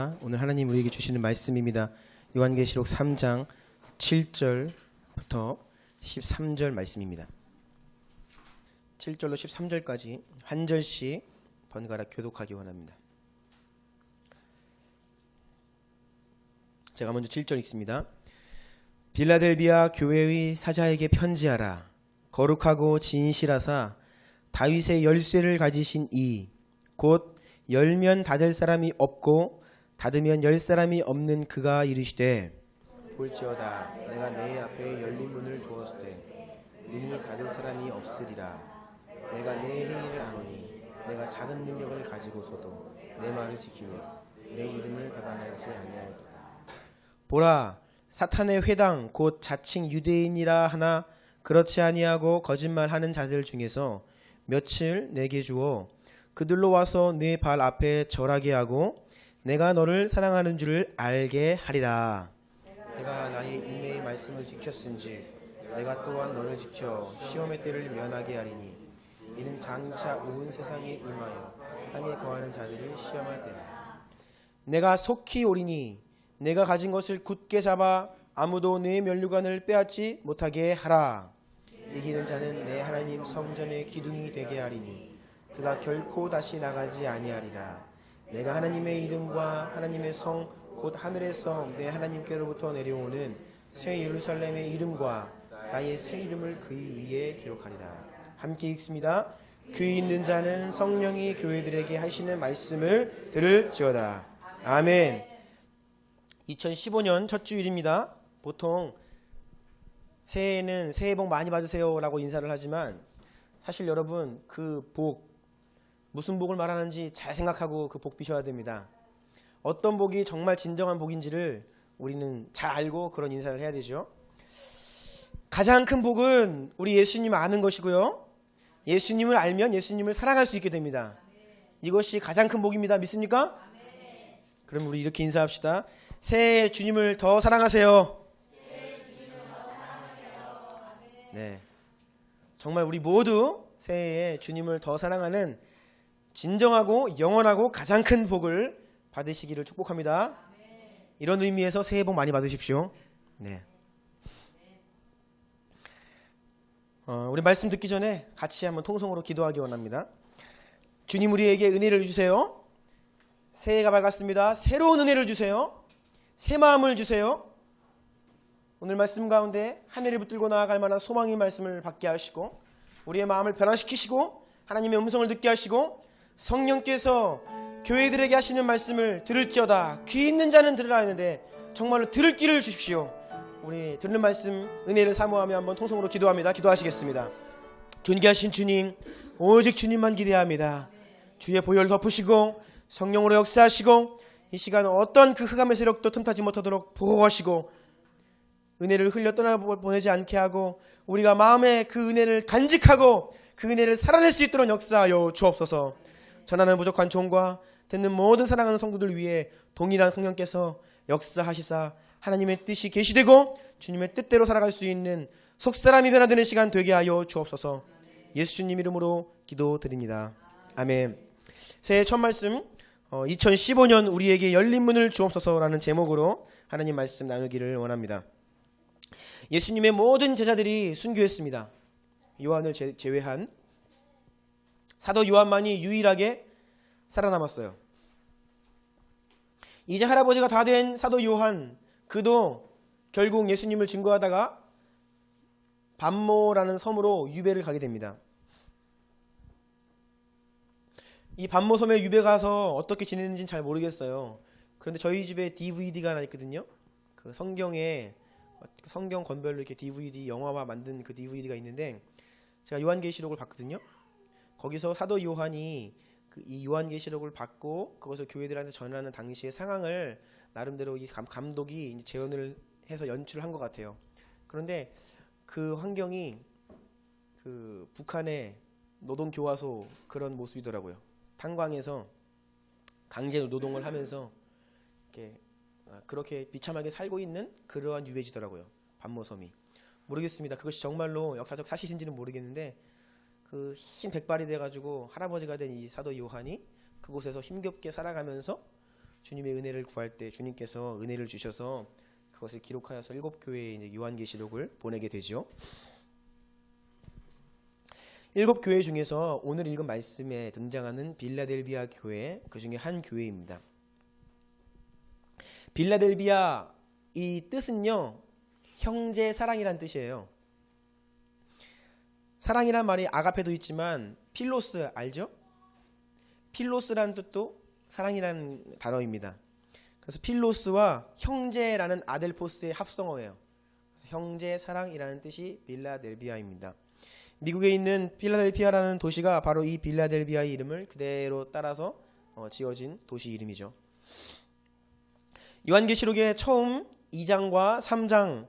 오늘 하나님 우리에게 주시는 말씀입니다. 요한계시록 3장 7절부터 13절 말씀입니다. 7절로 13절까지 한 절씩 번갈아 교독하기 원합니다. 제가 먼저 7절 읽습니다. 빌라델비아 교회의 사자에게 편지하라. 거룩하고 진실하사 다윗의 열쇠를 가지신 이 곧 열면 닫을 사람이 없고 닫으면 열 사람이 없는 그가 이르시되 볼지어다 내가 내 앞에 열린 문을 두었을 때 문이 닫을 사람이 없으리라. 내가 내 행위를 아노니 내가 작은 능력을 가지고서도 내 말을 지키며 내 이름을 배반하지 아니하였도다. 보라 사탄의 회당 곧 자칭 유대인이라 하나 그렇지 아니하고 거짓말하는 자들 중에서 며칠 내게 주어 그들로 와서 내 발 앞에 절하게 하고 내가 너를 사랑하는 줄을 알게 하리라. 내가 나의 인내의 말씀을 지켰은지 내가 또한 너를 지켜 시험의 때를 면하게 하리니 이는 장차 온 세상에 임하여 땅에 거하는 자들을 시험할 때라. 내가 속히 오리니 내가 가진 것을 굳게 잡아 아무도 내 면류관을 빼앗지 못하게 하라. 이기는 자는 내 하나님 성전의 기둥이 되게 하리니 그가 결코 다시 나가지 아니하리라. 내가 하나님의 이름과 하나님의 성 곧 하늘에서 내 하나님께로부터 내려오는 새 예루살렘의 이름과 나의 새 이름을 그 위에 기록하리라. 함께 읽습니다. 귀 있는 자는 성령이 교회들에게 하시는 말씀을 들을지어다. 아멘. 2015년 첫 주일입니다. 보통 새해에는 새해 복 많이 받으세요 라고 인사를 하지만 사실 여러분 그 복 무슨 복을 말하는지 잘 생각하고 그 복 비셔야 됩니다. 어떤 복이 정말 진정한 복인지를 우리는 잘 알고 그런 인사를 해야 되죠. 가장 큰 복은 우리 예수님을 아는 것이고요. 예수님을 알면 예수님을 사랑할 수 있게 됩니다. 이것이 가장 큰 복입니다. 믿습니까? 그럼 우리 이렇게 인사합시다. 새해 주님을 더 사랑하세요. 네, 정말 우리 모두 새해에 주님을 더 사랑하는 진정하고 영원하고 가장 큰 복을 받으시기를 축복합니다. 이런 의미에서 새해 복 많이 받으십시오. 네. 우리 말씀 듣기 전에 같이 한번 통성으로 기도하기 원합니다. 주님 우리에게 은혜를 주세요. 새해가 밝았습니다. 새로운 은혜를 주세요. 새 마음을 주세요. 오늘 말씀 가운데 하늘을 붙들고 나아갈 만한 소망의 말씀을 받게 하시고 우리의 마음을 변화시키시고 하나님의 음성을 듣게 하시고 성령께서 교회들에게 하시는 말씀을 들을지어다. 귀 있는 자는 들으라 했는데 정말로 들을 귀를 주십시오. 우리 듣는 말씀 은혜를 사모하며 한번 통성으로 기도합니다. 기도하시겠습니다. 존귀하신 주님, 오직 주님만 기대합니다. 주의 보혈 덮으시고 성령으로 역사하시고 이 시간 어떤 그 흑암의 세력도 틈타지 못하도록 보호하시고 은혜를 흘려 떠나보내지 않게 하고 우리가 마음에 그 은혜를 간직하고 그 은혜를 살아낼 수 있도록 역사하여 주옵소서. 전하는 부족한 종과 듣는 모든 사랑하는 성도들 위해 동일한 성령께서 역사하시사 하나님의 뜻이 계시되고 주님의 뜻대로 살아갈 수 있는 속사람이 변화되는 시간 되게 하여 주옵소서. 예수님 이름으로 기도드립니다. 아멘. 새해 첫 말씀 2015년 우리에게 열린 문을 주옵소서라는 제목으로 하나님 말씀 나누기를 원합니다. 예수님의 모든 제자들이 순교했습니다. 요한을 제외한 사도 요한만이 유일하게 살아남았어요. 이제 할아버지가 다 된 사도 요한, 그도 결국 예수님을 증거하다가 반모라는 섬으로 유배를 가게 됩니다. 이 반모 섬에 유배 가서 어떻게 지내는지는 잘 모르겠어요. 그런데 저희 집에 DVD가 하나 있거든요. 그 성경에 성경 건별로 이렇게 DVD 영화화 만든 그 DVD가 있는데 제가 요한계시록을 봤거든요. 거기서 사도 요한이 이 요한계시록을 받고 그것을 교회들한테 전하는 당시의 상황을 나름대로 이 감독이 재현을 해서 연출을 한 것 같아요. 그런데 그 환경이 그 북한의 노동교화소 그런 모습이더라고요. 탄광에서 강제 노동을 하면서 이렇게 그렇게 비참하게 살고 있는 그러한 유배지더라고요. 반모섬이. 모르겠습니다. 그것이 정말로 역사적 사실인지는 모르겠는데 그 흰 백발이 돼가지고 할아버지가 된 이 사도 요한이 그곳에서 힘겹게 살아가면서 주님의 은혜를 구할 때 주님께서 은혜를 주셔서 그것을 기록하여서 7교회에 이제 요한계시록을 보내게 되죠. 7교회 중에서 오늘 읽은 말씀에 등장하는 빌라델비아 교회, 그 중에 한 교회입니다. 빌라델비아 이 뜻은요, 형제 사랑이란 뜻이에요. 사랑이란 말이 아가페도 있지만 필로스 알죠? 필로스라는 뜻도 사랑이라는 단어입니다. 그래서 필로스와 형제라는 아델포스의 합성어예요. 형제 사랑이라는 뜻이 빌라델비아입니다. 미국에 있는 필라델피아라는 도시가 바로 이 빌라델비아의 이름을 그대로 따라서 지어진 도시 이름이죠. 요한계시록의 처음 2장과 3장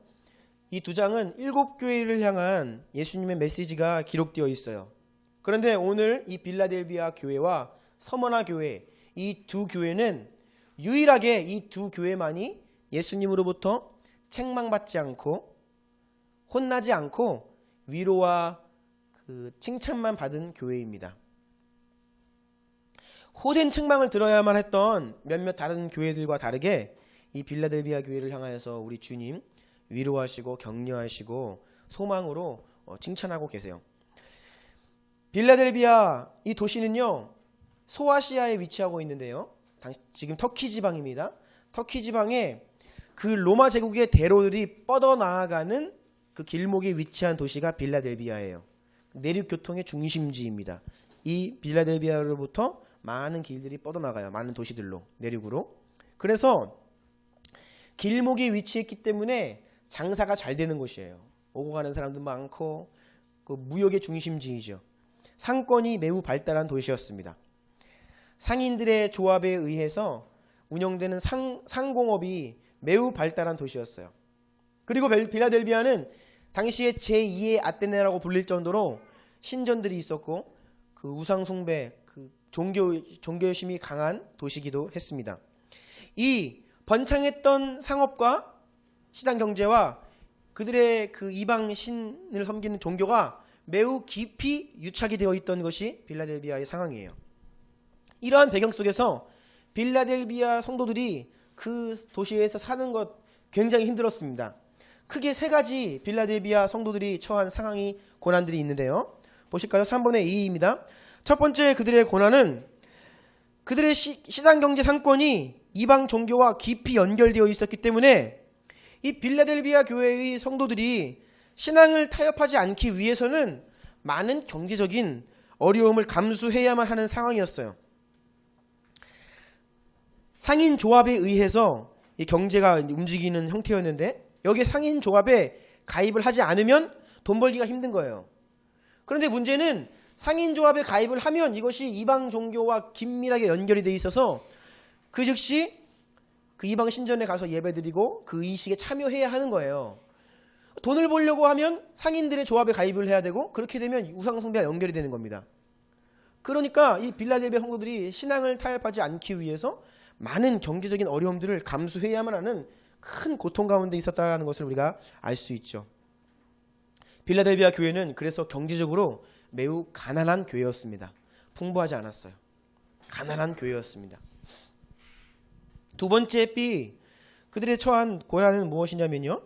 이 2장은 7교회를 향한 예수님의 메시지가 기록되어 있어요. 그런데 오늘 이 빌라델비아 교회와 서머나 교회 이 두 교회는 유일하게 이 두 교회만이 예수님으로부터 책망받지 않고 혼나지 않고 위로와 칭찬만 받은 교회입니다. 호된 책망을 들어야만 했던 몇몇 다른 교회들과 다르게 이 빌라델비아 교회를 향하여서 우리 주님 위로하시고 격려하시고 소망으로 칭찬하고 계세요. 빌라델비아 이 도시는요, 소아시아에 위치하고 있는데요, 지금 터키 지방입니다. 터키 지방에 그 로마 제국의 대로들이 뻗어나가는 그 길목에 위치한 도시가 빌라델비아예요. 내륙 교통의 중심지입니다. 이 빌라델비아로부터 많은 길들이 뻗어나가요. 많은 도시들로 내륙으로. 그래서 길목에 위치했기 때문에 장사가 잘 되는 곳이에요. 오고 가는 사람도 많고 그 무역의 중심지이죠. 상권이 매우 발달한 도시였습니다. 상인들의 조합에 의해서 운영되는 상공업이 매우 발달한 도시였어요. 그리고 빌라델비아는 당시에 제2의 아테네라고 불릴 정도로 신전들이 있었고 그 우상 숭배, 그 종교심이 강한 도시기도 했습니다. 이 번창했던 상업과 시장 경제와 그들의 그 이방 신을 섬기는 종교가 매우 깊이 유착이 되어 있던 것이 빌라델비아의 상황이에요. 이러한 배경 속에서 빌라델비아 성도들이 그 도시에서 사는 것 굉장히 힘들었습니다. 크게 3가지 빌라델비아 성도들이 처한 상황이 고난들이 있는데요. 보실까요? 3분의 2입니다. 첫 번째 그들의 고난은 그들의 시장 경제 상권이 이방 종교와 깊이 연결되어 있었기 때문에 이 빌라델비아 교회의 성도들이 신앙을 타협하지 않기 위해서는 많은 경제적인 어려움을 감수해야만 하는 상황이었어요. 상인 조합에 의해서 이 경제가 움직이는 형태였는데 여기 상인 조합에 가입을 하지 않으면 돈 벌기가 힘든 거예요. 그런데 문제는 상인 조합에 가입을 하면 이것이 이방 종교와 긴밀하게 연결이 돼 있어서 그 즉시 그 이방 신전에 가서 예배드리고 그 의식에 참여해야 하는 거예요. 돈을 벌려고 하면 상인들의 조합에 가입을 해야 되고 그렇게 되면 우상숭배와 연결이 되는 겁니다. 그러니까 이 빌라델비아 성도들이 신앙을 타협하지 않기 위해서 많은 경제적인 어려움들을 감수해야만 하는 큰 고통 가운데 있었다는 것을 우리가 알 수 있죠. 빌라델비아 교회는 그래서 경제적으로 매우 가난한 교회였습니다. 풍부하지 않았어요. 가난한 교회였습니다. 두 번째 B, 그들의 처한 고난은 무엇이냐면요,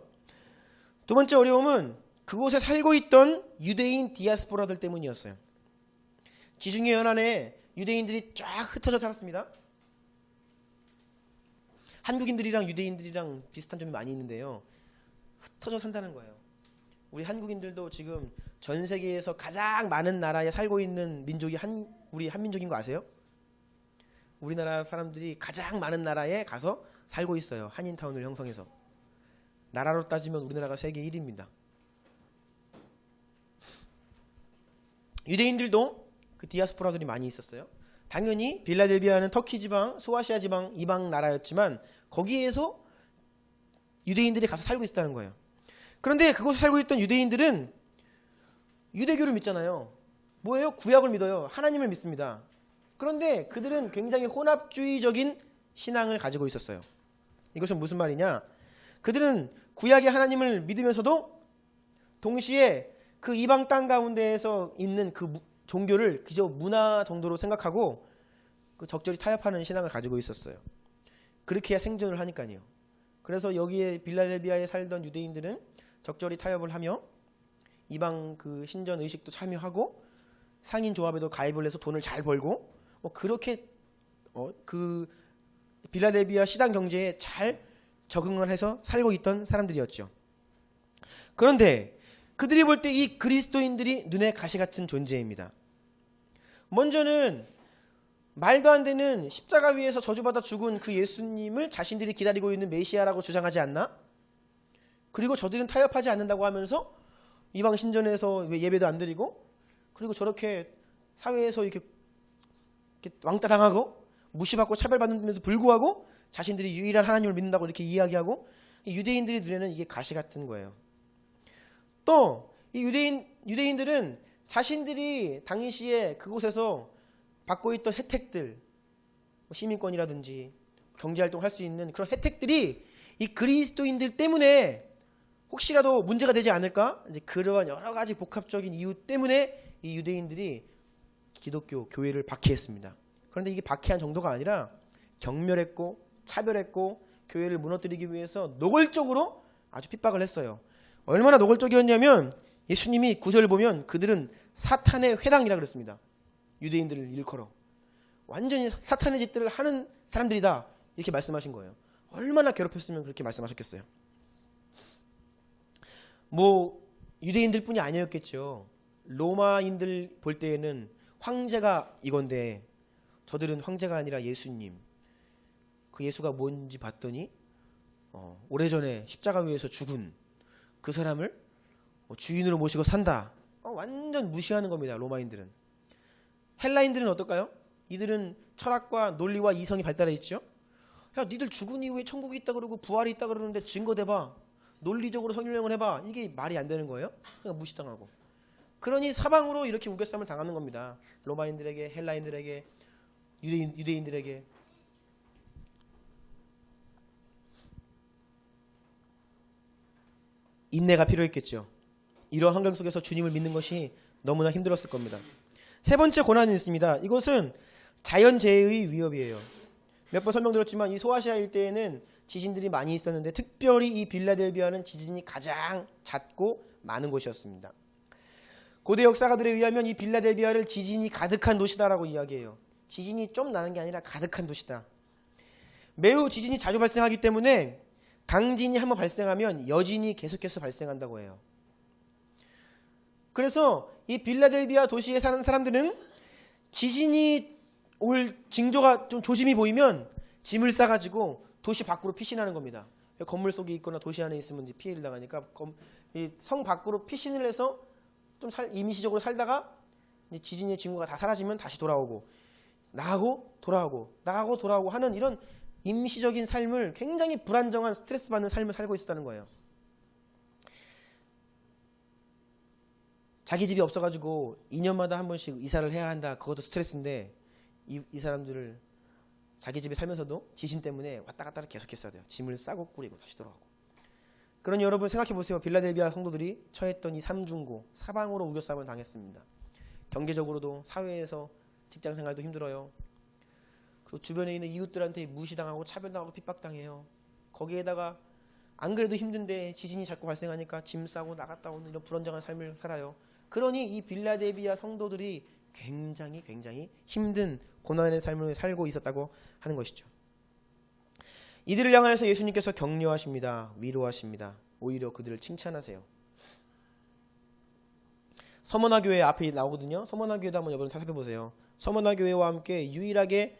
두 번째 어려움은 그곳에 살고 있던 유대인 디아스포라들 때문이었어요. 지중해 연안에 유대인들이 쫙 흩어져 살았습니다. 한국인들이랑 유대인들이랑 비슷한 점이 많이 있는데요, 흩어져 산다는 거예요. 우리 한국인들도 지금 전 세계에서 가장 많은 나라에 살고 있는 민족이 우리 한민족인 거 아세요? 우리나라 사람들이 가장 많은 나라에 가서 살고 있어요. 한인타운을 형성해서. 나라로 따지면 우리나라가 세계 1위입니다. 유대인들도 그 디아스포라들이 많이 있었어요. 당연히 빌라델비아는 터키 지방, 소아시아 지방, 이방 나라였지만 거기에서 유대인들이 가서 살고 있었다는 거예요. 그런데 그곳에 살고 있던 유대인들은 유대교를 믿잖아요. 뭐예요? 구약을 믿어요. 하나님을 믿습니다. 그런데 그들은 굉장히 혼합주의적인 신앙을 가지고 있었어요. 이것은 무슨 말이냐? 그들은 구약의 하나님을 믿으면서도 동시에 그 이방 땅 가운데에서 있는 그 종교를 그저 문화 정도로 생각하고 그 적절히 타협하는 신앙을 가지고 있었어요. 그렇게 해야 생존을 하니까요. 그래서 여기에 빌라델비아에 살던 유대인들은 적절히 타협을 하며 이방 그 신전 의식도 참여하고 상인 조합에도 가입을 해서 돈을 잘 벌고 그렇게 그 빌라델비아 시당 경제에 잘 적응을 해서 살고 있던 사람들이었죠. 그런데 그들이 볼 때 이 그리스도인들이 눈에 가시 같은 존재입니다. 먼저는 말도 안 되는 십자가 위에서 저주받아 죽은 그 예수님을 자신들이 기다리고 있는 메시아라고 주장하지 않나? 그리고 저들은 타협하지 않는다고 하면서 이방 신전에서 예배도 안 드리고, 그리고 저렇게 사회에서 이렇게 왕따 당하고 무시받고 차별받는데도 불구하고 자신들이 유일한 하나님을 믿는다고 이렇게 이야기하고, 유대인들이 눈에는 이게 가시 같은 거예요. 또 이 유대인들은 자신들이 당시에 그곳에서 받고 있던 혜택들, 시민권이라든지 경제활동을 할 수 있는 그런 혜택들이 이 그리스도인들 때문에 혹시라도 문제가 되지 않을까? 이제 그러한 여러 가지 복합적인 이유 때문에 이 유대인들이 기독교 교회를 박해했습니다. 그런데 이게 박해한 정도가 아니라 경멸했고 차별했고 교회를 무너뜨리기 위해서 노골적으로 아주 핍박을 했어요. 얼마나 노골적이었냐면 예수님이 9절을 보면 그들은 사탄의 회당이라 그랬습니다. 유대인들을 일컬어 완전히 사탄의 짓들을 하는 사람들이다 이렇게 말씀하신 거예요. 얼마나 괴롭혔으면 그렇게 말씀하셨겠어요. 유대인들 뿐이 아니었겠죠. 로마인들 볼 때에는 황제가 이건데 저들은 황제가 아니라 예수님, 그 예수가 뭔지 봤더니 오래전에 십자가 위에서 죽은 그 사람을 주인으로 모시고 산다. 완전 무시하는 겁니다. 로마인들은. 헬라인들은 어떨까요? 이들은 철학과 논리와 이성이 발달해 있죠. 야, 니들 죽은 이후에 천국이 있다 그러고 부활이 있다 그러는데 증거 대봐, 논리적으로 설명을 해봐. 이게 말이 안 되는 거예요. 그러니까 무시당하고. 그러니 사방으로 이렇게 우겨쌈을 당하는 겁니다. 로마인들에게, 헬라인들에게, 유대인들에게. 인내가 필요했겠죠. 이런 환경 속에서 주님을 믿는 것이 너무나 힘들었을 겁니다. 세 번째 고난이 있습니다. 이것은 자연재해의 위협이에요. 몇 번 설명드렸지만 이 소아시아 일대에는 지진들이 많이 있었는데 특별히 이 빌라델비아는 지진이 가장 잦고 많은 곳이었습니다. 고대 역사가들에 의하면 이 빌라델비아를 지진이 가득한 도시다라고 이야기해요. 지진이 좀 나는 게 아니라 가득한 도시다. 매우 지진이 자주 발생하기 때문에 강진이 한번 발생하면 여진이 계속해서 발생한다고 해요. 그래서 이 빌라델비아 도시에 사는 사람들은 지진이 올 징조가 좀 조짐이 보이면 짐을 싸가지고 도시 밖으로 피신하는 겁니다. 건물 속에 있거나 도시 안에 있으면 피해를 당하니까 성 밖으로 피신을 해서 좀 임시적으로 살다가 지진의 징후가 다 사라지면 다시 돌아오고 나가고 돌아오고 하는 이런 임시적인 삶을, 굉장히 불안정한 스트레스 받는 삶을 살고 있었다는 거예요. 자기 집이 없어가지고 2년마다 한 번씩 이사를 해야 한다. 그것도 스트레스인데 이 사람들을 자기 집에 살면서도 지진 때문에 왔다 갔다를 계속했어야 돼요. 짐을 싸고 꾸리고 다시 돌아오고. 그러니 여러분 생각해 보세요. 빌라델비아 성도들이 처했던 이 삼중고, 사방으로 우겨싸움을 당했습니다. 경제적으로도, 사회에서 직장생활도 힘들어요. 그리고 주변에 있는 이웃들한테 무시당하고 차별당하고 핍박당해요. 거기에다가 안 그래도 힘든데 지진이 자꾸 발생하니까 짐 싸고 나갔다 오는 이런 불안정한 삶을 살아요. 그러니 이 빌라델비아 성도들이 굉장히 힘든 고난의 삶을 살고 있었다고 하는 것이죠. 이들을 향하여서 예수님께서 격려하십니다. 위로하십니다. 오히려 그들을 칭찬하세요. 서머나 교회 앞에 나오거든요. 서머나 교회도 한번 여러분 살펴보세요. 서머나 교회와 함께 유일하게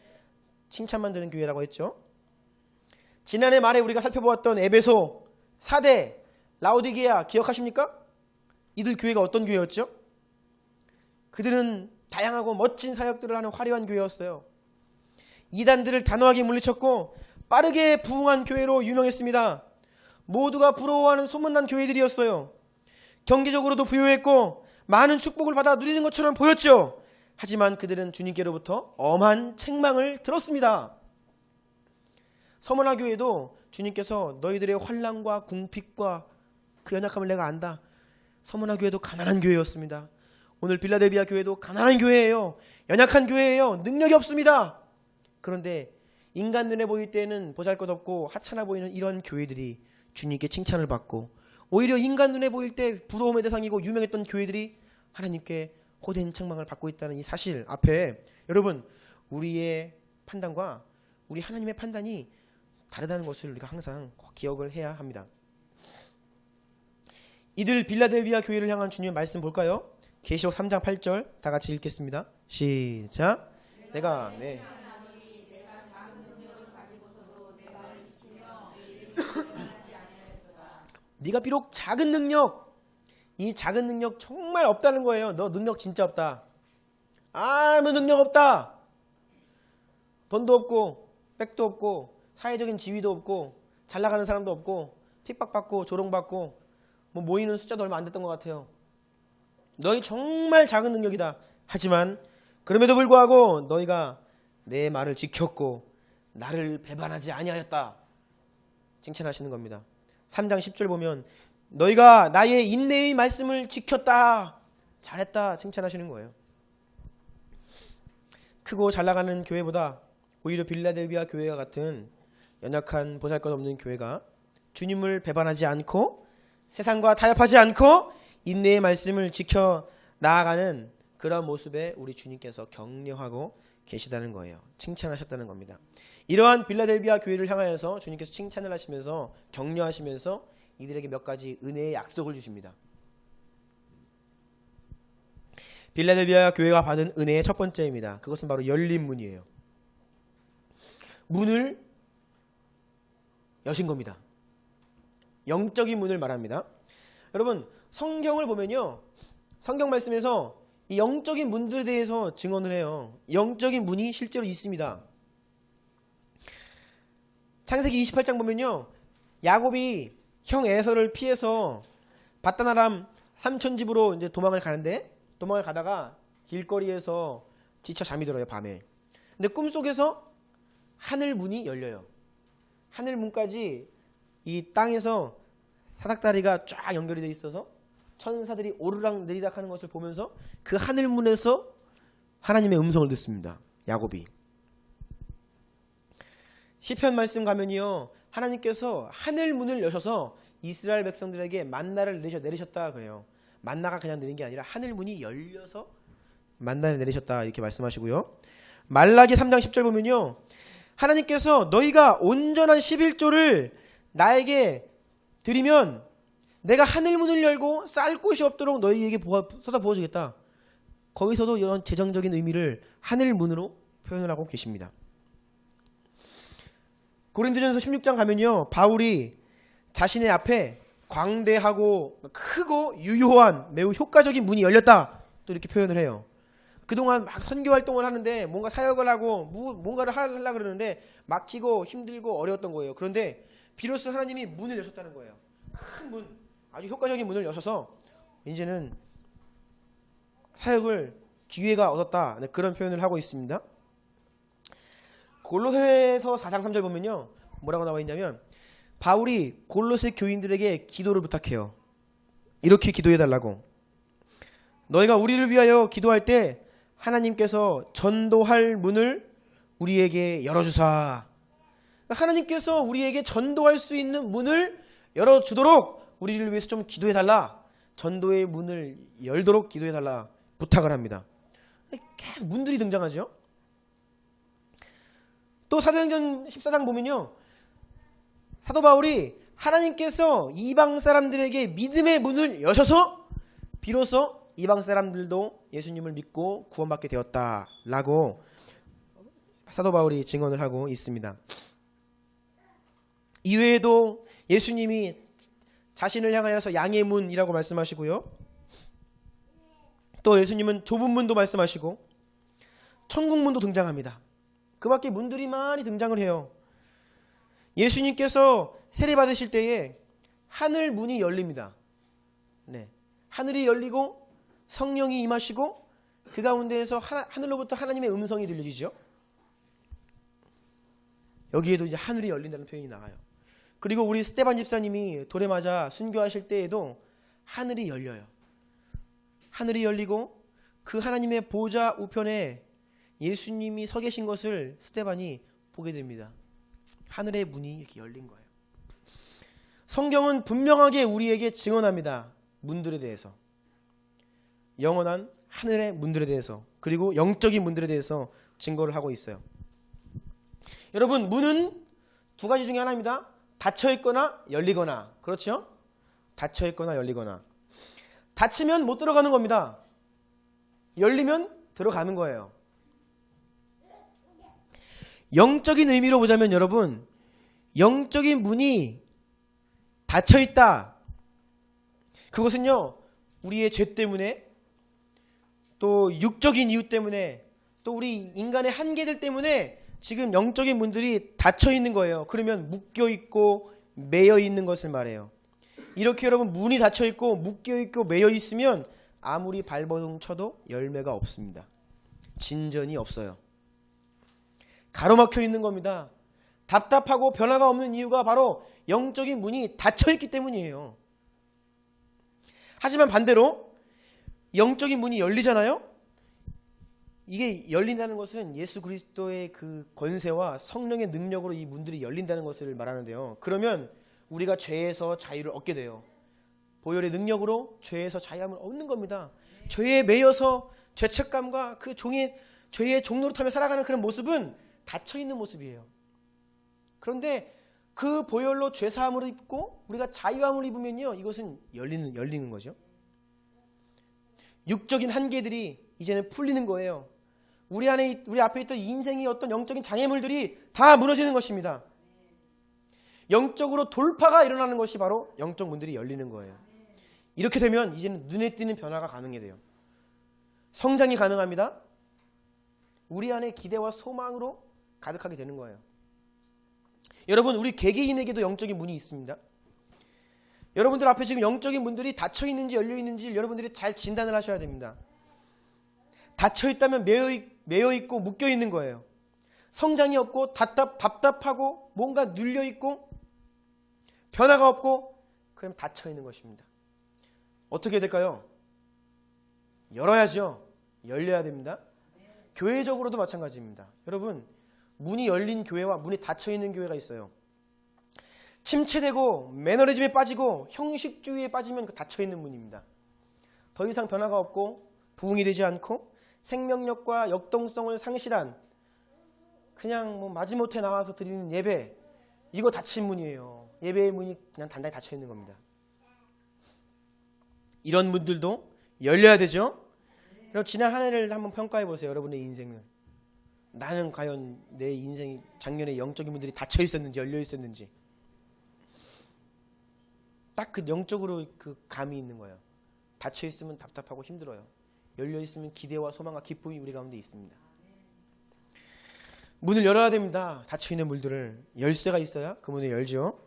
칭찬만 드는 교회라고 했죠. 지난해 말에 우리가 살펴보았던 에베소, 사대, 라오디게아 기억하십니까? 이들 교회가 어떤 교회였죠? 그들은 다양하고 멋진 사역들을 하는 화려한 교회였어요. 이단들을 단호하게 물리쳤고 빠르게 부흥한 교회로 유명했습니다. 모두가 부러워하는 소문난 교회들이었어요. 경제적으로도 부유했고 많은 축복을 받아 누리는 것처럼 보였죠. 하지만 그들은 주님께로부터 엄한 책망을 들었습니다. 서머나 교회도 주님께서 너희들의 환난과 궁핍과 그 연약함을 내가 안다. 서머나 교회도 가난한 교회였습니다. 오늘 빌라델비아 교회도 가난한 교회예요. 연약한 교회예요. 능력이 없습니다. 그런데 인간 눈에 보일 때는 보잘것없고 하찮아 보이는 이런 교회들이 주님께 칭찬을 받고, 오히려 인간 눈에 보일 때 부러움의 대상이고 유명했던 교회들이 하나님께 호된 책망을 받고 있다는 이 사실 앞에 여러분, 우리의 판단과 우리 하나님의 판단이 다르다는 것을 우리가 항상 꼭 기억을 해야 합니다. 이들 빌라델비아 교회를 향한 주님의 말씀 볼까요? 계시록 3장 8절 다 같이 읽겠습니다. 시작. 내가 네가 비록 작은 능력, 이 작은 능력 정말 없다는 거예요. 너 능력 진짜 없다. 아무 능력 없다. 돈도 없고 백도 없고 사회적인 지위도 없고 잘 나가는 사람도 없고 핍박받고 조롱받고 뭐 모이는 숫자도 얼마 안 됐던 것 같아요. 너희 정말 작은 능력이다. 하지만 그럼에도 불구하고 너희가 내 말을 지켰고 나를 배반하지 아니하였다. 칭찬하시는 겁니다. 3장 10절 보면 너희가 나의 인내의 말씀을 지켰다. 잘했다. 칭찬하시는 거예요. 크고 잘 나가는 교회보다 오히려 빌라델비아 교회와 같은 연약한 보잘것없는 교회가 주님을 배반하지 않고 세상과 타협하지 않고 인내의 말씀을 지켜 나아가는 그런 모습에 우리 주님께서 격려하고 계시다는 거예요. 칭찬하셨다는 겁니다. 이러한 빌라델비아 교회를 향하여서 주님께서 칭찬을 하시면서 격려하시면서 이들에게 몇 가지 은혜의 약속을 주십니다. 빌라델비아 교회가 받은 은혜의 첫 번째입니다. 그것은 바로 열린 문이에요. 문을 여신 겁니다. 영적인 문을 말합니다. 여러분, 성경을 보면요, 성경 말씀에서 이 영적인 문들에 대해서 증언을 해요. 영적인 문이 실제로 있습니다. 창세기 28장 보면요, 야곱이 형 에서를 피해서 바단 아람 삼촌 집으로 이제 도망을 가는데, 도망을 가다가 길거리에서 지쳐 잠이 들어요, 밤에. 근데 꿈속에서 하늘 문이 열려요. 하늘 문까지 이 땅에서 사닥다리가 쫙 연결이 되어 있어서 천사들이 오르락 내리락 하는 것을 보면서 그 하늘 문에서 하나님의 음성을 듣습니다. 야곱이. 시편 말씀 가면요, 하나님께서 하늘 문을 여셔서 이스라엘 백성들에게 만나를 내리셨다 그래요. 만나가 그냥 내린 게 아니라 하늘 문이 열려서 만나를 내리셨다 이렇게 말씀하시고요. 말라기 3장 10절 보면요, 하나님께서 너희가 온전한 11조를 나에게 드리면 내가 하늘 문을 열고 쌀 곳이 없도록 너희에게 쏟아 부어주겠다. 거기서도 이런 재정적인 의미를 하늘 문으로 표현을 하고 계십니다. 고린도전서 16장 가면요, 바울이 자신의 앞에 광대하고 크고 유효한 매우 효과적인 문이 열렸다 또 이렇게 표현을 해요. 그동안 막 선교 활동을 하는데 뭔가 사역을 하고 뭔가를 하려고 그러는데 막히고 힘들고 어려웠던 거예요. 그런데 비로소 하나님이 문을 여셨다는 거예요. 큰 문, 아주 효과적인 문을 여셔서 이제는 사역을 기회가 얻었다, 그런 표현을 하고 있습니다. 골로새서 4장 3절 보면요, 뭐라고 나와 있냐면 바울이 골로새 교인들에게 기도를 부탁해요. 이렇게 기도해달라고. 너희가 우리를 위하여 기도할 때 하나님께서 전도할 문을 우리에게 열어주사. 하나님께서 우리에게 전도할 수 있는 문을 열어주도록 우리를 위해서 좀 기도해달라. 전도의 문을 열도록 기도해달라 부탁을 합니다. 계속 문들이 등장하죠. 또 사도행전 14장 보면요, 사도 바울이 하나님께서 이방 사람들에게 믿음의 문을 여셔서 비로소 이방 사람들도 예수님을 믿고 구원받게 되었다라고 사도 바울이 증언을 하고 있습니다. 이외에도 예수님이 자신을 향하여서 양의 문이라고 말씀하시고요, 또 예수님은 좁은 문도 말씀하시고 천국 문도 등장합니다. 그 밖에 문들이 많이 등장을 해요. 예수님께서 세례 받으실 때에 하늘 문이 열립니다. 네, 하늘이 열리고 성령이 임하시고 그 가운데에서 하늘로부터 하나님의 음성이 들려지죠. 여기에도 이제 하늘이 열린다는 표현이 나와요. 그리고 우리 스테반 집사님이 돌에 맞아 순교하실 때에도 하늘이 열려요. 하늘이 열리고 그 하나님의 보좌 우편에 예수님이 서 계신 것을 스테반이 보게 됩니다. 하늘의 문이 이렇게 열린 거예요. 성경은 분명하게 우리에게 증언합니다. 문들에 대해서. 영원한 하늘의 문들에 대해서, 그리고 영적인 문들에 대해서 증거를 하고 있어요. 여러분, 문은 두 가지 중에 하나입니다. 닫혀 있거나 열리거나. 그렇죠? 닫혀 있거나 열리거나. 닫히면 못 들어가는 겁니다. 열리면 들어가는 거예요. 영적인 의미로 보자면 여러분, 영적인 문이 닫혀 있다. 그것은요, 우리의 죄 때문에, 또 육적인 이유 때문에, 또 우리 인간의 한계들 때문에 지금 영적인 문들이 닫혀 있는 거예요. 그러면 묶여 있고 매여 있는 것을 말해요. 이렇게 여러분, 문이 닫혀 있고 묶여 있고 매여 있으면 아무리 발버둥 쳐도 열매가 없습니다. 진전이 없어요. 가로막혀 있는 겁니다. 답답하고 변화가 없는 이유가 바로 영적인 문이 닫혀 있기 때문이에요. 하지만 반대로 영적인 문이 열리잖아요. 이게 열린다는 것은 예수 그리스도의 그 권세와 성령의 능력으로 이 문들이 열린다는 것을 말하는데요. 그러면 우리가 죄에서 자유를 얻게 돼요. 보혈의 능력으로 죄에서 자유함을 얻는 겁니다. 죄에 매여서 죄책감과 그 죄의 종노릇하며 살아가는 그런 모습은 닫혀있는 모습이에요. 그런데 그 보혈로 죄사함을 입고 우리가 자유함을 입으면요, 이것은 열리는 거죠. 육적인 한계들이 이제는 풀리는 거예요. 우리 앞에 있던 인생의 어떤 영적인 장애물들이 다 무너지는 것입니다. 영적으로 돌파가 일어나는 것이 바로 영적 문들이 열리는 거예요. 이렇게 되면 이제는 눈에 띄는 변화가 가능해 돼요. 성장이 가능합니다. 우리 안에 기대와 소망으로 가득하게 되는 거예요. 여러분, 우리 개개인에게도 영적인 문이 있습니다. 여러분들 앞에 지금 영적인 문들이 닫혀 있는지 열려 있는지 여러분들이 잘 진단을 하셔야 됩니다. 닫혀 있다면 매여 있고 묶여 있는 거예요. 성장이 없고 답답하고 뭔가 눌려 있고 변화가 없고, 그럼 닫혀 있는 것입니다. 어떻게 해야 될까요? 열어야죠. 열려야 됩니다. 교회적으로도 마찬가지입니다. 여러분, 문이 열린 교회와 문이 닫혀 있는 교회가 있어요. 침체되고 매너리즘에 빠지고 형식주의에 빠지면 그 닫혀 있는 문입니다. 더 이상 변화가 없고 부흥이 되지 않고 생명력과 역동성을 상실한, 그냥 뭐 마지못해 나와서 드리는 예배, 이거 닫힌 문이에요. 예배의 문이 그냥 단단히 닫혀 있는 겁니다. 이런 문들도 열려야 되죠. 그럼 지난 한 해를 한번 평가해 보세요. 여러분의 인생을. 나는 과연 내 인생이 작년에 영적인 문들이 닫혀 있었는지 열려 있었는지, 딱 그 영적으로 그 감이 있는 거예요. 닫혀 있으면 답답하고 힘들어요. 열려 있으면 기대와 소망과 기쁨이 우리 가운데 있습니다. 문을 열어야 됩니다. 닫혀 있는 문들을. 열쇠가 있어야 그 문을 열죠.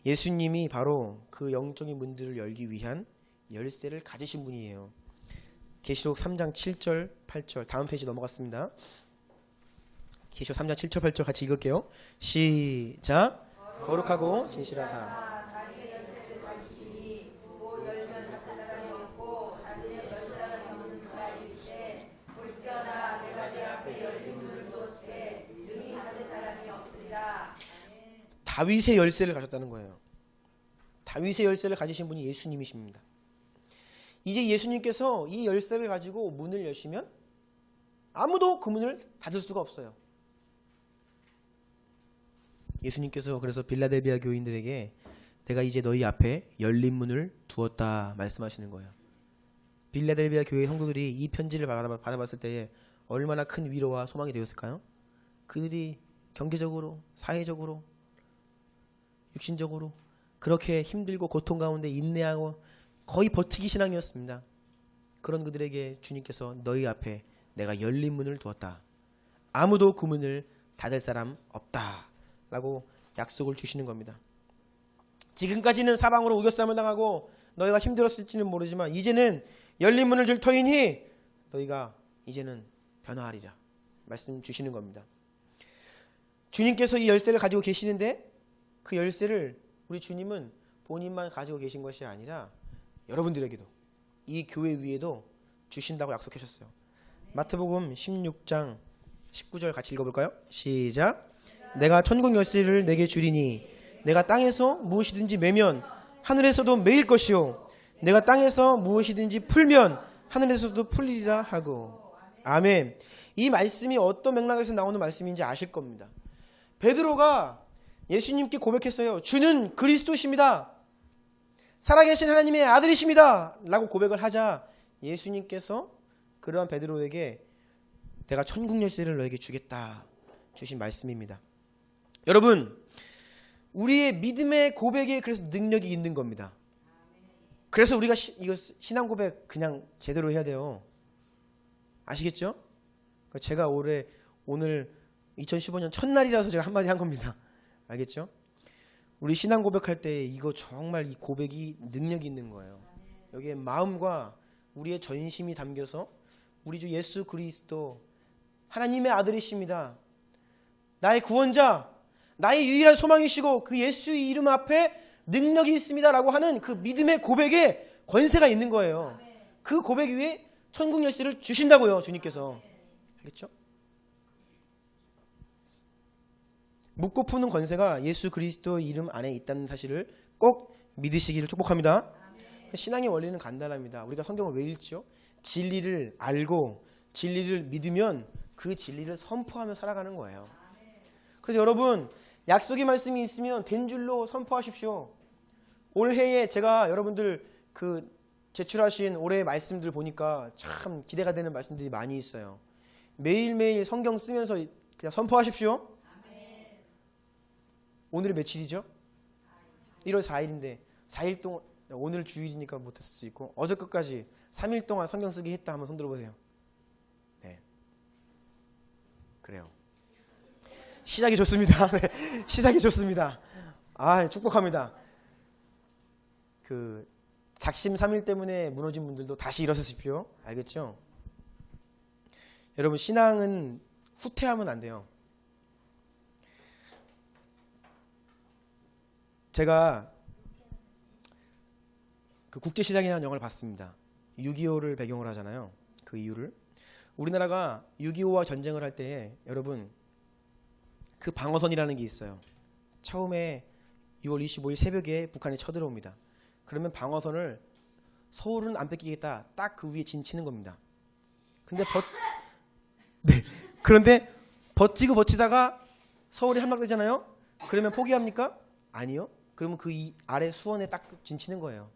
예수님이 바로 그 영적인 문들을 열기 위한 열쇠를 가지신 분이에요. 계시록 3장 7절 8절, 다음 페이지 넘어갔습니다. 계시록 3장 7절 8절 같이 읽을게요. 시작. 거룩하고 진실하사 다윗의 열쇠를 가졌다는 거예요. 다윗의 열쇠를 가지신 분이 예수님이십니다. 이제 예수님께서 이 열쇠를 가지고 문을 여시면 아무도 그 문을 닫을 수가 없어요. 예수님께서 그래서 빌라델비아 교인들에게 내가 이제 너희 앞에 열린 문을 두었다 말씀하시는 거예요. 빌라델비아 교회 성도들이 이 편지를 받아봤을 때에 얼마나 큰 위로와 소망이 되었을까요? 그들이 경제적으로, 사회적으로, 육신적으로 그렇게 힘들고 고통 가운데 인내하고 거의 버티기 신앙이었습니다. 그런 그들에게 주님께서 너희 앞에 내가 열린 문을 두었다. 아무도 그 문을 닫을 사람 없다 라고 약속을 주시는 겁니다. 지금까지는 사방으로 우겨싸움을 당하고 너희가 힘들었을지는 모르지만 이제는 열린 문을 줄 터이니 너희가 이제는 변화하리라 말씀 주시는 겁니다. 주님께서 이 열쇠를 가지고 계시는데 그 열쇠를 우리 주님은 본인만 가지고 계신 것이 아니라 여러분들에게도, 이 교회 위에도 주신다고 약속하셨어요. 마태복음 16장 19절 같이 읽어볼까요? 시작. 내가 천국 열쇠를 내게 주리니 내가 땅에서 무엇이든지 매면 하늘에서도 매일 것이요 내가 땅에서 무엇이든지 풀면 하늘에서도 풀리리라 하고. 아멘. 이 말씀이 어떤 맥락에서 나오는 말씀인지 아실 겁니다. 베드로가 예수님께 고백했어요. 주는 그리스도십니다. 살아계신 하나님의 아들이십니다. 라고 고백을 하자 예수님께서 그러한 베드로에게 내가 천국 열쇠를 너에게 주겠다 주신 말씀입니다. 여러분, 우리의 믿음의 고백에 그래서 능력이 있는 겁니다. 그래서 우리가 이거 신앙 고백 그냥 제대로 해야 돼요. 아시겠죠? 제가 오늘 2015년 첫날이라서 제가 한마디 한 겁니다. 알겠죠? 우리 신앙 고백할 때 이거 정말 이 고백이 능력이 있는 거예요. 여기에 마음과 우리의 전심이 담겨서 우리 주 예수 그리스도 하나님의 아들이십니다. 나의 구원자, 나의 유일한 소망이시고 그 예수의 이름 앞에 능력이 있습니다 라고 하는 그 믿음의 고백에 권세가 있는 거예요. 그 고백 위에 천국 열쇠를 주신다고요, 주님께서. 알겠죠? 묻고 푸는 권세가 예수 그리스도의 이름 안에 있다는 사실을 꼭 믿으시기를 축복합니다. 신앙의 원리는 간단합니다. 우리가 성경을 왜 읽죠? 진리를 알고 진리를 믿으면 그 진리를 선포하며 살아가는 거예요. 그래서 여러분, 약속의 말씀이 있으면 된 줄로 선포하십시오. 올해에 제가 여러분들 그 제출하신 올해의 말씀들 보니까 참 기대가 되는 말씀들이 많이 있어요. 매일매일 성경 쓰면서 그냥 선포하십시오. 오늘이 며칠이죠? 1월 4일인데 4일 동안, 오늘 주일이니까 못했을 수 있고 어제 끝까지 3일 동안 성경 쓰기 했다 한번 손 들어보세요. 네, 그래요. 시작이 좋습니다. 네, 시작이 좋습니다. 축복합니다. 그 작심 3일 때문에 무너진 분들도 다시 일어서십시오. 알겠죠? 여러분, 신앙은 후퇴하면 안 돼요. 제가 그 국제시장이라는 영화를 봤습니다. 6.25를 배경으로 하잖아요. 그 이유를. 우리나라가 6.25와 전쟁을 할 때에 여러분 그 방어선이라는 게 있어요. 처음에 6월 25일 새벽에 북한이 쳐들어옵니다. 그러면 방어선을 서울은 안 뺏기겠다. 딱 그 위에 진치는 겁니다. 그런데 버티다가 서울이 함락되잖아요. 그러면 포기합니까? 아니요. 그러면 그 아래 수원에 딱 진치는 거예요.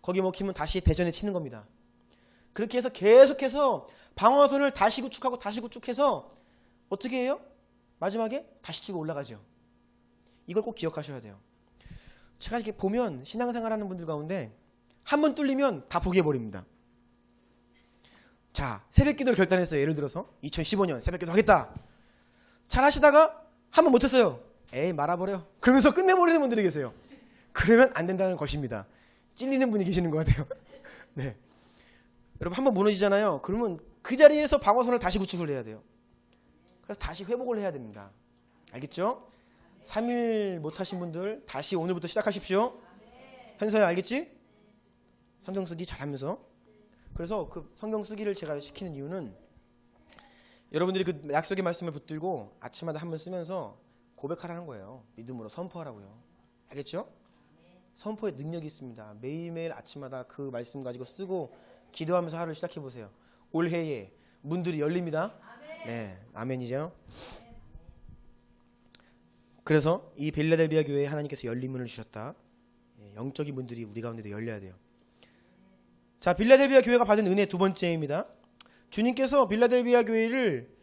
거기 먹히면 다시 대전에 치는 겁니다. 그렇게 해서 계속해서 방어선을 다시 구축하고 다시 구축해서 어떻게 해요? 마지막에 다시 치고 올라가죠. 이걸 꼭 기억하셔야 돼요. 제가 이렇게 보면 신앙생활하는 분들 가운데 한 번 뚫리면 다 포기해버립니다. 자, 새벽기도를 결단했어요. 예를 들어서 2015년 새벽기도 하겠다. 잘 하시다가 한 번 못했어요. 에이, 말아버려. 그러면서 끝내버리는 분들이 계세요. 그러면 안 된다는 것입니다. 찔리는 분이 계시는 것 같아요. 네, 여러분, 한 번 무너지잖아요. 그러면 그 자리에서 방어선을 다시 구축을 해야 돼요. 그래서 다시 회복을 해야 됩니다. 알겠죠? 3일 못하신 분들 다시 오늘부터 시작하십시오. 현서야, 알겠지? 성경 쓰기 잘하면서. 그래서 그 성경 쓰기를 제가 시키는 이유는 여러분들이 그 약속의 말씀을 붙들고 아침마다 한번 쓰면서 고백하라는 거예요. 믿음으로 선포하라고요. 알겠죠? 선포에 능력이 있습니다. 매일매일 아침마다 그 말씀 가지고 쓰고 기도하면서 하루를 시작해 보세요. 올해에 문들이 열립니다. 네, 아멘이죠. 그래서 이 빌라델비아 교회에 하나님께서 열린 문을 주셨다. 영적인 문들이 우리 가운데도 열려야 돼요. 자, 빌라델비아 교회가 받은 은혜 두 번째입니다. 주님께서 빌라델비아 교회를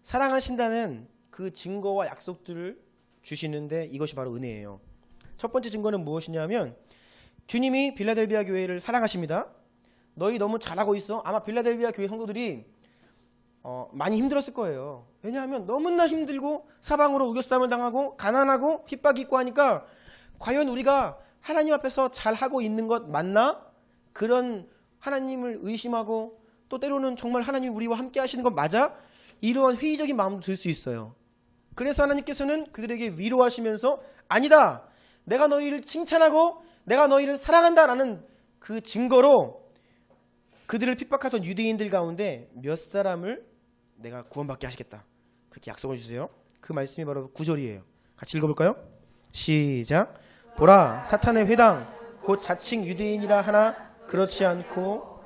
사랑하신다는 그 증거와 약속들을 주시는데 이것이 바로 은혜예요. 첫 번째 증거는 무엇이냐면 주님이 빌라델비아 교회를 사랑하십니다. 너희 너무 잘하고 있어. 아마 빌라델비아 교회 성도들이 많이 힘들었을 거예요. 왜냐하면 너무나 힘들고 사방으로 우겨싸움을 당하고 가난하고 핍박이 있고 하니까 과연 우리가 하나님 앞에서 잘하고 있는 것 맞나? 그런 하나님을 의심하고 또 때로는 정말 하나님이 우리와 함께 하시는 것 맞아? 이러한 회의적인 마음도 들 수 있어요. 그래서 하나님께서는 그들에게 위로하시면서 아니다. 내가 너희를 칭찬하고 내가 너희를 사랑한다라는 그 증거로 그들을 핍박하던 유대인들 가운데 몇 사람을 내가 구원받게 하시겠다. 그렇게 약속을 주세요. 그 말씀이 바로 9절이에요. 같이 읽어볼까요? 시작. 보라, 사탄의 회당 곧 자칭 유대인이라 하나 그렇지 않고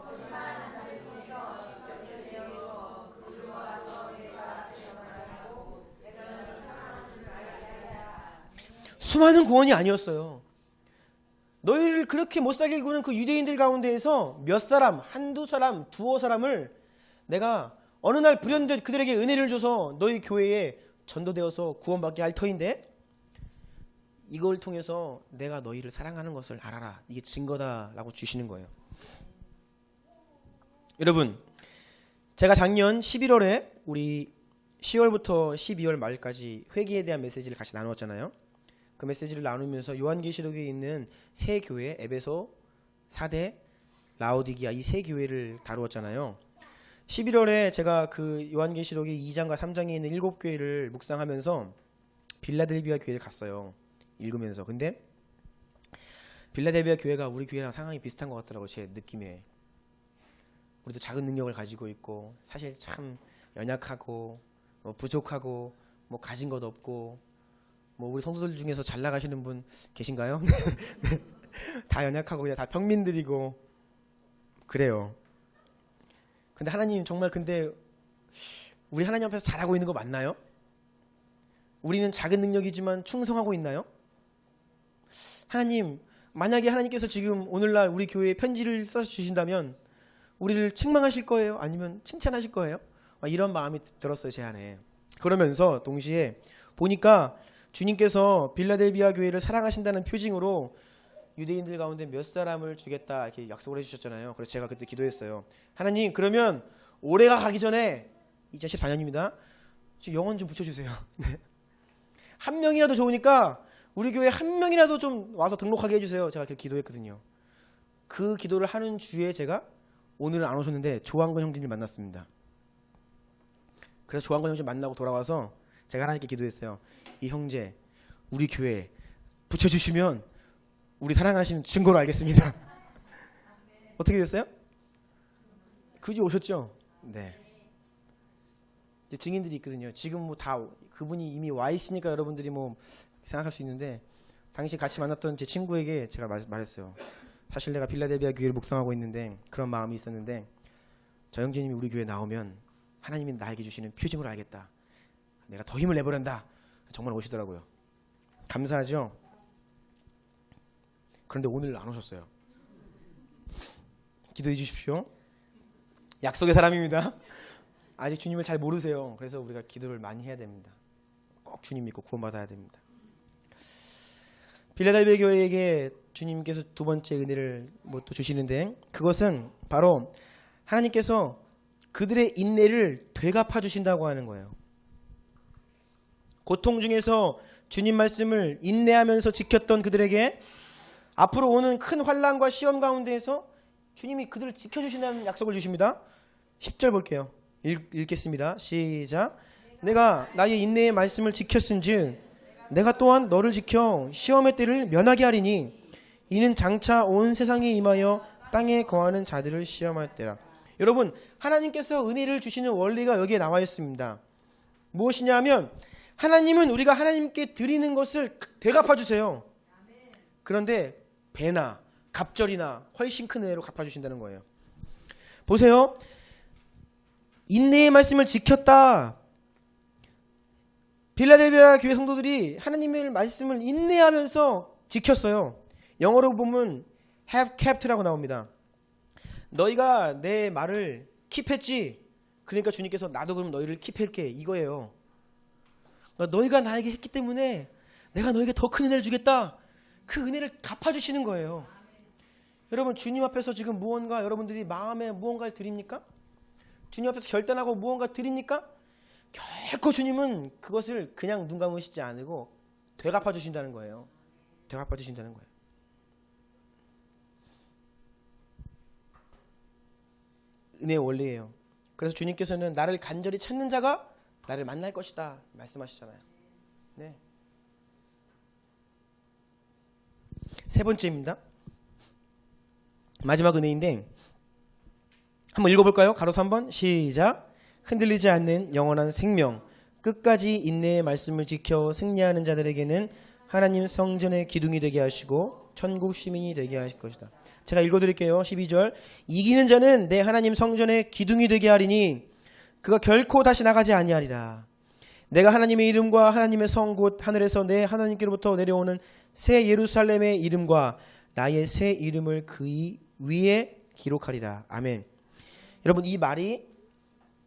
수많은 구원이 아니었어요. 너희를 그렇게 못살게 구는 그 유대인들 가운데에서 몇 사람, 한두 사람, 두어 사람을 내가 어느 날 불현듯 그들에게 은혜를 줘서 너희 교회에 전도되어서 구원받게 할 터인데 이걸 통해서 내가 너희를 사랑하는 것을 알아라. 이게 증거다라고 주시는 거예요. 여러분, 제가 작년 11월에 우리 10월부터 12월 말까지 회개에 대한 메시지를 같이 나누었잖아요. 그 메시지를 나누면서 요한계시록에 있는 세 교회, 에베소, 사대, 라오디기아 이 세 교회를 다루었잖아요. 11월에 제가 그 요한계시록의 2장과 3장에 있는 7교회를 묵상하면서 빌라델비아 교회를 갔어요. 읽으면서. 근데 빌라델비아 교회가 우리 교회랑 상황이 비슷한 것 같더라고요. 제 느낌에. 우리도 작은 능력을 가지고 있고 사실 참 연약하고 부족하고 가진 것 없고 우리 성도들 중에서 잘 나가시는 분 계신가요? 다 연약하고 그냥 다 평민들이고 그래요. 근데 하나님 정말 우리 하나님 앞에서 잘하고 있는 거 맞나요? 우리는 작은 능력이지만 충성하고 있나요? 하나님, 만약에 하나님께서 지금 오늘날 우리 교회에 편지를 써서 주신다면 우리를 책망하실 거예요? 아니면 칭찬하실 거예요? 이런 마음이 들었어요, 제 안에. 그러면서 동시에 보니까 주님께서 빌라델비아 교회를 사랑하신다는 표징으로 유대인들 가운데 몇 사람을 주겠다 이렇게 약속을 해주셨잖아요. 그래서 제가 그때 기도했어요. 하나님, 그러면 올해가 가기 전에 2014년입니다. 영혼 좀 붙여주세요. 한 명이라도 좋으니까 우리 교회 한 명이라도 좀 와서 등록하게 해주세요. 제가 그렇게 기도했거든요. 그 기도를 하는 주에 제가 오늘은 안 오셨는데 조한건 형제님을 만났습니다. 그래서 조한건 형제 만나고 돌아와서 제가 하나님께 기도했어요. 이 형제 우리 교회에 붙여주시면 우리 사랑하시는 증거로 알겠습니다. 어떻게 됐어요? 그지 오셨죠? 네. 이제 증인들이 있거든요. 지금 다 그분이 이미 와 있으니까 여러분들이 생각할 수 있는데 당시 같이 만났던 제 친구에게 제가 말했어요. 사실 내가 빌라델비아 교회를 묵상하고 있는데 그런 마음이 있었는데 저 형제님이 우리 교회에 나오면 하나님이 나에게 주시는 표징으로 알겠다. 내가 더 힘을 내버린다. 정말 오시더라고요. 감사하죠? 그런데 오늘 안 오셨어요. 기도해 주십시오. 약속의 사람입니다. 아직 주님을 잘 모르세요. 그래서 우리가 기도를 많이 해야 됩니다. 꼭 주님 믿고 구원받아야 됩니다. 빌라델비아 교회에게 주님께서 두 번째 은혜를 또 주시는데 그것은 바로 하나님께서 그들의 인내를 되갚아 주신다고 하는 거예요. 고통 중에서 주님 말씀을 인내하면서 지켰던 그들에게 앞으로 오는 큰 환난과 시험 가운데에서 주님이 그들을 지켜주신다는 약속을 주십니다. 10절 볼게요. 읽겠습니다. 시작. 내가 나의 인내의 말씀을 지켰은즉 내가 또한 너를 지켜 시험의 때를 면하게 하리니 이는 장차 온 세상에 임하여 땅에 거하는 자들을 시험할 때라. 여러분, 하나님께서 은혜를 주시는 원리가 여기에 나와 있습니다. 무엇이냐 하면 하나님은 우리가 하나님께 드리는 것을 되갚아 주세요. 그런데 배나 갑절이나 훨씬 큰 은혜로 갚아주신다는 거예요. 보세요. 인내의 말씀을 지켰다. 빌라델비아 교회 성도들이 하나님의 말씀을 인내하면서 지켰어요. 영어로 보면 have kept라고 나옵니다. 너희가 내 말을 킵했지. 그러니까 주님께서 나도 그럼 너희를 킵할게 이거예요. 너희가 나에게 했기 때문에 내가 너에게 더 큰 은혜를 주겠다. 그 은혜를 갚아주시는 거예요. 여러분, 주님 앞에서 지금 무언가 여러분들이 마음에 무언가를 드립니까? 주님 앞에서 결단하고 무언가 드립니까? 결코 주님은 그것을 그냥 눈 감으시지 않고 되갚아 주신다는 거예요. 되갚아 주신다는 거예요. 은혜의 원리예요. 그래서 주님께서는 나를 간절히 찾는 자가 나를 만날 것이다 말씀하시잖아요. 네. 세 번째입니다. 마지막 은혜인데 한번 읽어볼까요? 가로서 한번 시작. 흔들리지 않는 영원한 생명 끝까지 인내의 말씀을 지켜 승리하는 자들에게는 하나님 성전의 기둥이 되게 하시고 천국 시민이 되게 하실 것이다. 제가 읽어드릴게요. 12절. 이기는 자는 내 하나님 성전의 기둥이 되게 하리니 그가 결코 다시 나가지 아니하리라. 내가 하나님의 이름과 하나님의 성 곧 하늘에서 내 하나님께로부터 내려오는 새 예루살렘의 이름과 나의 새 이름을 그 위에 기록하리라. 아멘. 여러분, 이 말이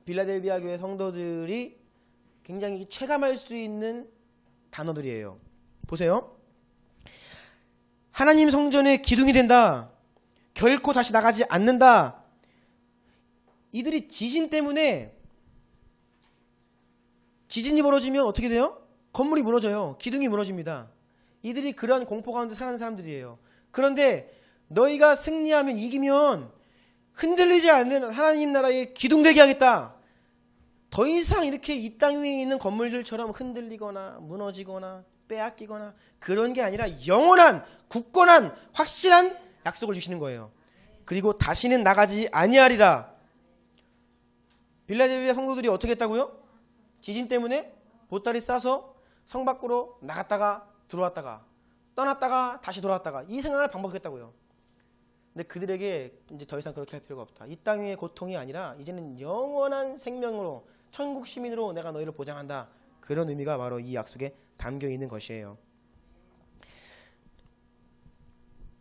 빌라델비아 교회 성도들이 굉장히 체감할 수 있는 단어들이에요. 보세요. 하나님 성전의 기둥이 된다. 결코 다시 나가지 않는다. 이들이 지진 때문에, 지진이 벌어지면 어떻게 돼요? 건물이 무너져요. 기둥이 무너집니다. 이들이 그런 공포 가운데 사는 사람들이에요. 그런데 너희가 승리하면, 이기면 흔들리지 않는 하나님 나라의 기둥 되게 하겠다. 더 이상 이렇게 이 땅 위에 있는 건물들처럼 흔들리거나 무너지거나 빼앗기거나 그런 게 아니라 영원한 굳건한 확실한 약속을 주시는 거예요. 그리고 다시는 나가지 아니하리라. 빌라델비아 성도들이 어떻게 했다고요? 지진 때문에 보따리 싸서 성 밖으로 나갔다가 들어왔다가 떠났다가 다시 돌아왔다가 이 생활을 반복했다고요. 근데 그들에게 이제 더 이상 그렇게 할 필요가 없다. 이 땅 위의 고통이 아니라 이제는 영원한 생명으로 천국 시민으로 내가 너희를 보장한다. 그런 의미가 바로 이 약속에 담겨 있는 것이에요.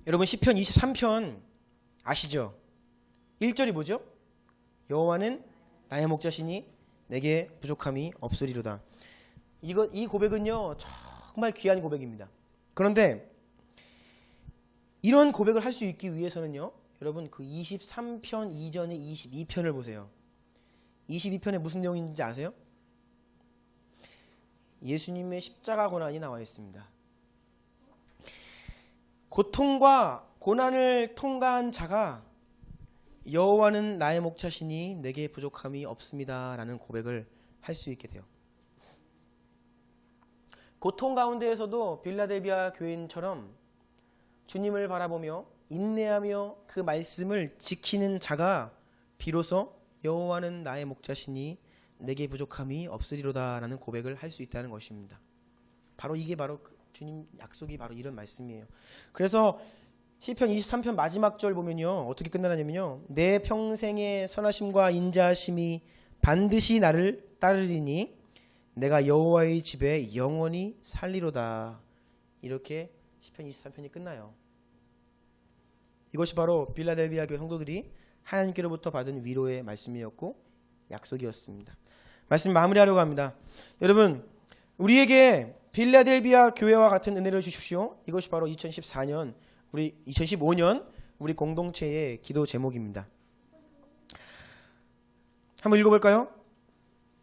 여러분, 시편 23편 아시죠? 1절이 뭐죠? 여호와는 나의 목자시니 내게 부족함이 없으리로다. 이 고백은요 정말 귀한 고백입니다. 그런데 이런 고백을 할 수 있기 위해서는요, 여러분 그 23편 이전의 22편을 보세요. 22편에 무슨 내용인지 아세요? 예수님의 십자가 고난이 나와 있습니다. 고통과 고난을 통과한 자가 여호와는 나의 목자시니 내게 부족함이 없습니다 라는 고백을 할 수 있게 돼요. 고통 가운데에서도 빌라델비아 교인처럼 주님을 바라보며 인내하며 그 말씀을 지키는 자가 비로소 여호와는 나의 목자시니 내게 부족함이 없으리로다 라는 고백을 할 수 있다는 것입니다. 바로 이게 바로 주님 약속이 바로 이런 말씀이에요. 그래서 시편 23편 마지막 절 보면요 어떻게 끝나냐면요, 내 평생의 선하심과 인자하심이 반드시 나를 따르리니 내가 여호와의 집에 영원히 살리로다. 이렇게 시편 23편이 끝나요. 이것이 바로 빌라델비아 교회 성도들이 하나님께로부터 받은 위로의 말씀이었고 약속이었습니다. 말씀 마무리하려고 합니다. 여러분, 우리에게 빌라델비아 교회와 같은 은혜를 주십시오. 이것이 바로 2014년 우리 2015년 우리 공동체의 기도 제목입니다. 한번 읽어볼까요?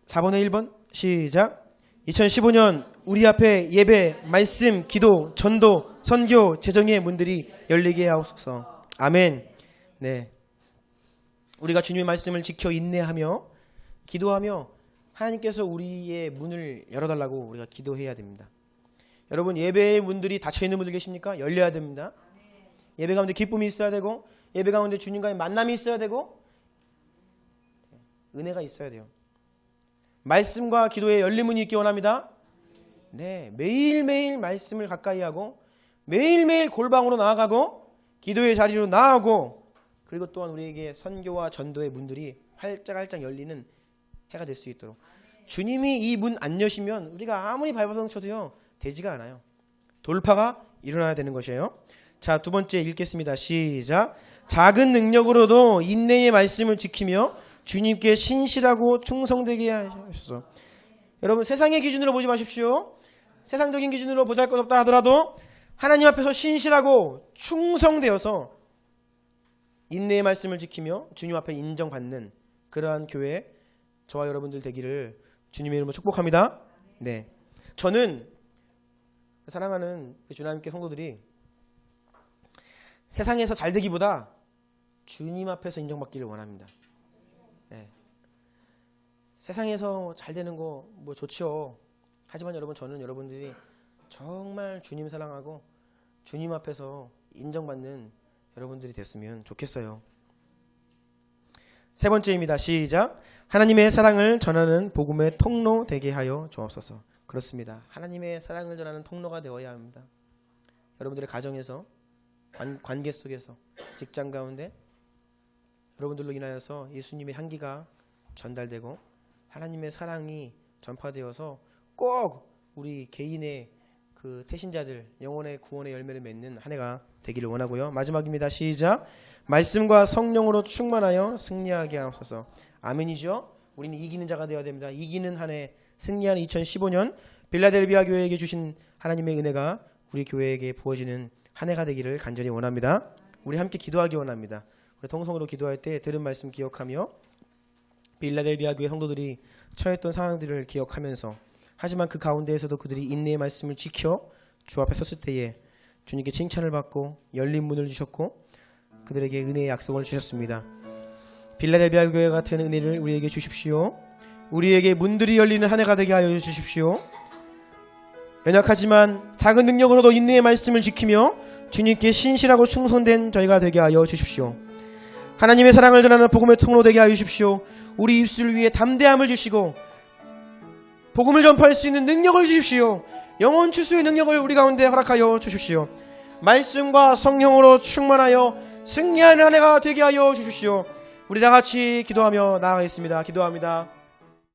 4번에 1번 시작. 2015년 우리 앞에 예배, 말씀, 기도, 전도, 선교, 재정의 문들이 열리게 하옵소서. 아멘. 네, 우리가 주님의 말씀을 지켜 인내하며 기도하며 하나님께서 우리의 문을 열어달라고 우리가 기도해야 됩니다. 여러분, 예배의 문들이 닫혀있는 분들 계십니까? 열려야 됩니다. 예배 가운데 기쁨이 있어야 되고, 예배 가운데 주님과의 만남이 있어야 되고, 은혜가 있어야 돼요. 말씀과 기도에 열린 문이 있기 원합니다. 네, 매일매일 말씀을 가까이 하고 매일매일 골방으로 나아가고 기도의 자리로 나아가고, 그리고 또한 우리에게 선교와 전도의 문들이 활짝활짝 열리는 해가 될 수 있도록, 주님이 이 문 안 여시면 우리가 아무리 발버둥 쳐도요 되지가 않아요. 돌파가 일어나야 되는 것이에요. 자, 두 번째 읽겠습니다. 시작. 작은 능력으로도 인내의 말씀을 지키며 주님께 신실하고 충성되게 하소서. 여러분, 세상의 기준으로 보지 마십시오. 세상적인 기준으로 보잘것없다 하더라도 하나님 앞에서 신실하고 충성되어서 인내의 말씀을 지키며 주님 앞에 인정받는 그러한 교회 저와 여러분들 되기를 주님의 이름으로 축복합니다. 네, 저는 사랑하는 주님께 성도들이 세상에서 잘 되기보다 주님 앞에서 인정받기를 원합니다. 네, 세상에서 잘 되는 거 뭐 좋죠. 하지만 여러분, 저는 여러분들이 정말 주님 사랑하고 주님 앞에서 인정받는 여러분들이 됐으면 좋겠어요. 세 번째입니다. 시작. 하나님의 사랑을 전하는 복음의 통로 되게 하여 주옵소서. 그렇습니다. 하나님의 사랑을 전하는 통로가 되어야 합니다. 여러분들의 가정에서, 관계 속에서, 직장 가운데 여러분들로 인하여서 예수님의 향기가 전달되고 하나님의 사랑이 전파되어서 꼭 우리 개인의 그 태신자들 영혼의 구원의 열매를 맺는 한 해가 되기를 원하고요. 마지막입니다. 시작. 말씀과 성령으로 충만하여 승리하게 하옵소서. 아멘이죠. 우리는 이기는 자가 되어야 됩니다. 이기는 한 해, 승리하는 2015년 빌라델비아 교회에게 주신 하나님의 은혜가 우리 교회에게 부어지는 한 해가 되기를 간절히 원합니다. 우리 함께 기도하기 원합니다. 우리 통성으로 기도할 때 들은 말씀 기억하며 빌라델비아 교회 성도들이 처했던 상황들을 기억하면서, 하지만 그 가운데에서도 그들이 인내의 말씀을 지켜 주 앞에 섰을 때에 주님께 칭찬을 받고 열린 문을 주셨고 그들에게 은혜의 약속을 주셨습니다. 빌라델비아 교회 같은 은혜를 우리에게 주십시오. 우리에게 문들이 열리는 한 해가 되게 하여 주십시오. 연약하지만 작은 능력으로도 인내의 말씀을 지키며 주님께 신실하고 충성된 저희가 되게 하여 주십시오. 하나님의 사랑을 전하는 복음의 통로 되게 하여 주십시오. 우리 입술 위에 담대함을 주시고 복음을 전파할 수 있는 능력을 주십시오. 영혼 추수의 능력을 우리 가운데 허락하여 주십시오. 말씀과 성령으로 충만하여 승리하는 한 해가 되게 하여 주십시오. 우리 다 같이 기도하며 나아가겠습니다. 기도합니다.